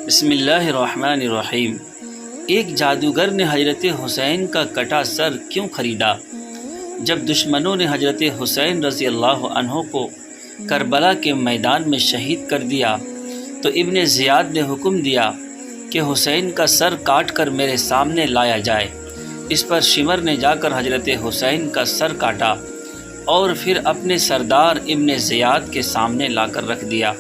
بسم اللہ الرحمن الرحیم۔ ایک جادوگر نے حضرت حسین کا کٹا سر کیوں خریدا؟ جب دشمنوں نے حضرت حسین رضی اللہ عنہ کو کربلا کے میدان میں شہید کر دیا تو ابن زیاد نے حکم دیا کہ حسین کا سر کاٹ کر میرے سامنے لایا جائے۔ اس پر شمر نے جا کر حضرت حسین کا سر کاٹا اور پھر اپنے سردار ابن زیاد کے سامنے لا کر رکھ دیا۔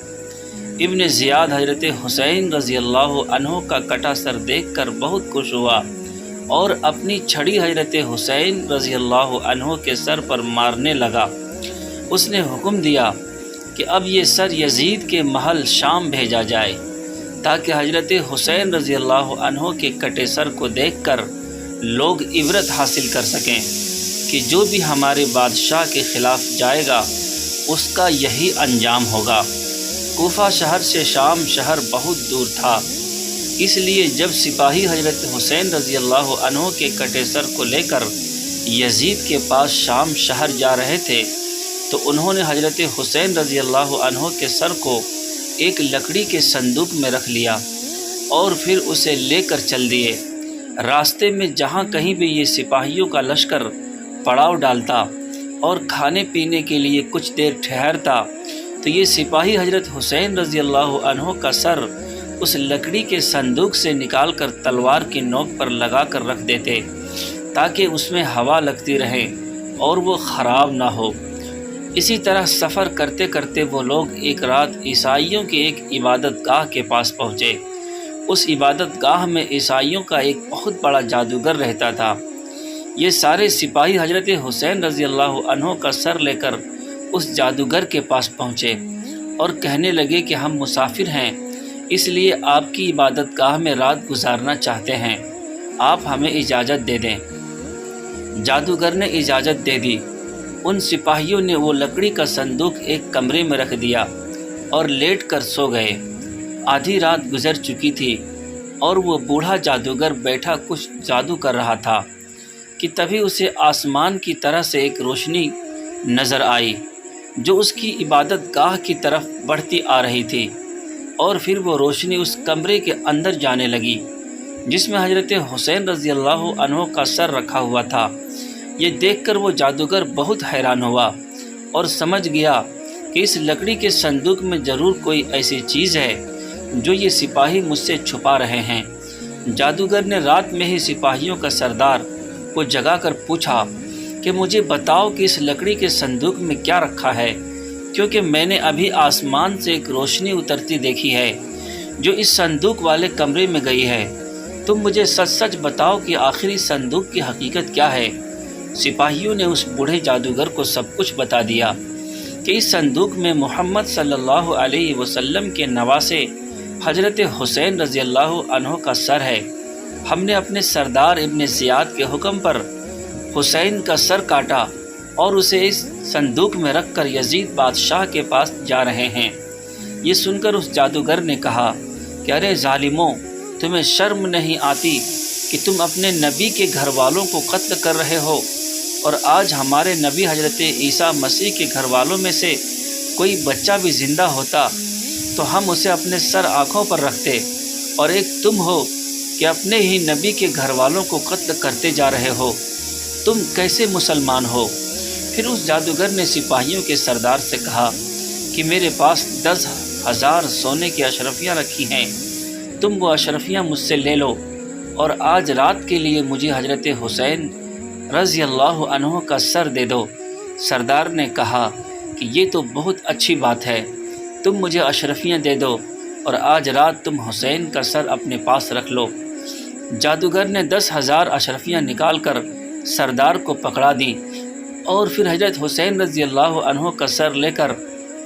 ابن زیاد حضرت حسین رضی اللہ عنہ کا کٹا سر دیکھ کر بہت خوش ہوا اور اپنی چھڑی حضرت حسین رضی اللہ عنہ کے سر پر مارنے لگا۔ اس نے حکم دیا کہ اب یہ سر یزید کے محل شام بھیجا جائے تاکہ حضرت حسین رضی اللہ عنہ کے کٹے سر کو دیکھ کر لوگ عبرت حاصل کر سکیں کہ جو بھی ہمارے بادشاہ کے خلاف جائے گا اس کا یہی انجام ہوگا۔ کوفہ شہر سے شام شہر بہت دور تھا، اس لیے جب سپاہی حضرت حسین رضی اللہ عنہ کے کٹے سر کو لے کر یزید کے پاس شام شہر جا رہے تھے تو انہوں نے حضرت حسین رضی اللہ عنہ کے سر کو ایک لکڑی کے صندوق میں رکھ لیا اور پھر اسے لے کر چل دیے۔ راستے میں جہاں کہیں بھی یہ سپاہیوں کا لشکر پڑاؤ ڈالتا اور کھانے پینے کے لیے کچھ دیر ٹھہرتا تو یہ سپاہی حضرت حسین رضی اللہ عنہ کا سر اس لکڑی کے صندوق سے نکال کر تلوار کی نوک پر لگا کر رکھ دیتے تاکہ اس میں ہوا لگتی رہے اور وہ خراب نہ ہو۔ اسی طرح سفر کرتے کرتے وہ لوگ ایک رات عیسائیوں کے ایک عبادت گاہ کے پاس پہنچے۔ اس عبادت گاہ میں عیسائیوں کا ایک بہت بڑا جادوگر رہتا تھا۔ یہ سارے سپاہی حضرت حسین رضی اللہ عنہ کا سر لے کر اس جادوگر کے پاس پہنچے اور کہنے لگے کہ ہم مسافر ہیں، اس لیے آپ کی عبادت گاہ میں رات گزارنا چاہتے ہیں، آپ ہمیں اجازت دے دیں۔ جادوگر نے اجازت دے دی۔ ان سپاہیوں نے وہ لکڑی کا صندوق ایک کمرے میں رکھ دیا اور لیٹ کر سو گئے۔ آدھی رات گزر چکی تھی اور وہ بوڑھا جادوگر بیٹھا کچھ جادو کر رہا تھا کہ تبھی اسے آسمان کی طرح سے ایک روشنی نظر آئی جو اس کی عبادت گاہ کی طرف بڑھتی آ رہی تھی، اور پھر وہ روشنی اس کمرے کے اندر جانے لگی جس میں حضرت حسین رضی اللہ عنہ کا سر رکھا ہوا تھا۔ یہ دیکھ کر وہ جادوگر بہت حیران ہوا اور سمجھ گیا کہ اس لکڑی کے صندوق میں ضرور کوئی ایسی چیز ہے جو یہ سپاہی مجھ سے چھپا رہے ہیں۔ جادوگر نے رات میں ہی سپاہیوں کا سردار کو جگا کر پوچھا کہ مجھے بتاؤ کہ اس لکڑی کے صندوق میں کیا رکھا ہے، کیونکہ میں نے ابھی آسمان سے ایک روشنی اترتی دیکھی ہے جو اس صندوق والے کمرے میں گئی ہے۔ تم مجھے سچ سچ بتاؤ کہ آخری صندوق کی حقیقت کیا ہے۔ سپاہیوں نے اس بوڑھے جادوگر کو سب کچھ بتا دیا کہ اس صندوق میں محمد صلی اللہ علیہ وسلم کے نواسے حضرت حسین رضی اللہ عنہ کا سر ہے۔ ہم نے اپنے سردار ابن زیاد کے حکم پر حسین کا سر کاٹا اور اسے اس صندوق میں رکھ کر یزید بادشاہ کے پاس جا رہے ہیں۔ یہ سن کر اس جادوگر نے کہا کہ ارے ظالموں، تمہیں شرم نہیں آتی کہ تم اپنے نبی کے گھر والوں کو قتل کر رہے ہو، اور آج ہمارے نبی حضرت عیسیٰ مسیح کے گھر والوں میں سے کوئی بچہ بھی زندہ ہوتا تو ہم اسے اپنے سر آنکھوں پر رکھتے، اور ایک تم ہو کہ اپنے ہی نبی کے گھر والوں کو قتل کرتے جا رہے ہو، تم کیسے مسلمان ہو؟ پھر اس جادوگر نے سپاہیوں کے سردار سے کہا کہ میرے پاس 10,000 سونے کی اشرفیاں رکھی ہیں، تم وہ اشرفیاں مجھ سے لے لو اور آج رات کے لیے مجھے حضرت حسین رضی اللہ عنہ کا سر دے دو۔ سردار نے کہا کہ یہ تو بہت اچھی بات ہے، تم مجھے اشرفیاں دے دو اور آج رات تم حسین کا سر اپنے پاس رکھ لو۔ جادوگر نے 10,000 اشرفیاں نکال کر سردار کو پکڑا دی اور پھر حضرت حسین رضی اللہ عنہ کا سر لے کر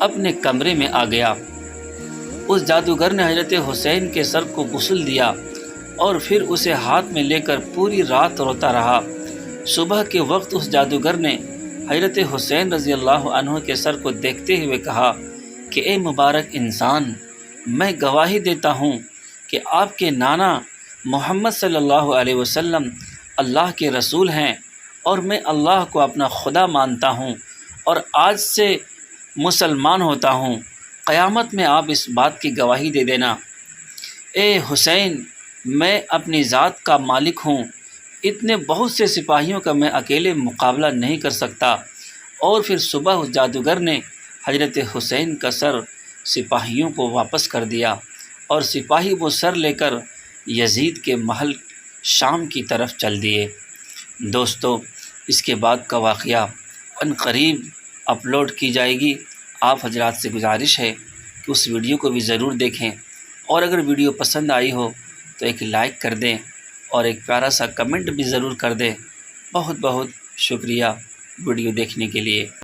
اپنے کمرے میں آ گیا۔ اس جادوگر نے حضرت حسین کے سر کو غسل دیا اور پھر اسے ہاتھ میں لے کر پوری رات روتا رہا۔ صبح کے وقت اس جادوگر نے حضرت حسین رضی اللہ عنہ کے سر کو دیکھتے ہوئے کہا کہ اے مبارک انسان، میں گواہی دیتا ہوں کہ آپ کے نانا محمد صلی اللہ علیہ وسلم اللہ کے رسول ہیں، اور میں اللہ کو اپنا خدا مانتا ہوں اور آج سے مسلمان ہوتا ہوں۔ قیامت میں آپ اس بات کی گواہی دے دینا اے حسین، میں اپنی ذات کا مالک ہوں، اتنے بہت سے سپاہیوں کا میں اکیلے مقابلہ نہیں کر سکتا۔ اور پھر صبح اس جادوگر نے حضرت حسین کا سر سپاہیوں کو واپس کر دیا، اور سپاہی وہ سر لے کر یزید کے محل شام کی طرف چل دیے۔ دوستو، اس کے بعد کا واقعہ ان قریب اپلوڈ کی جائے گی۔ آپ حضرات سے گزارش ہے کہ اس ویڈیو کو بھی ضرور دیکھیں، اور اگر ویڈیو پسند آئی ہو تو ایک لائک کر دیں اور ایک پیارا سا کمنٹ بھی ضرور کر دیں۔ بہت بہت شکریہ ویڈیو دیکھنے کے لیے۔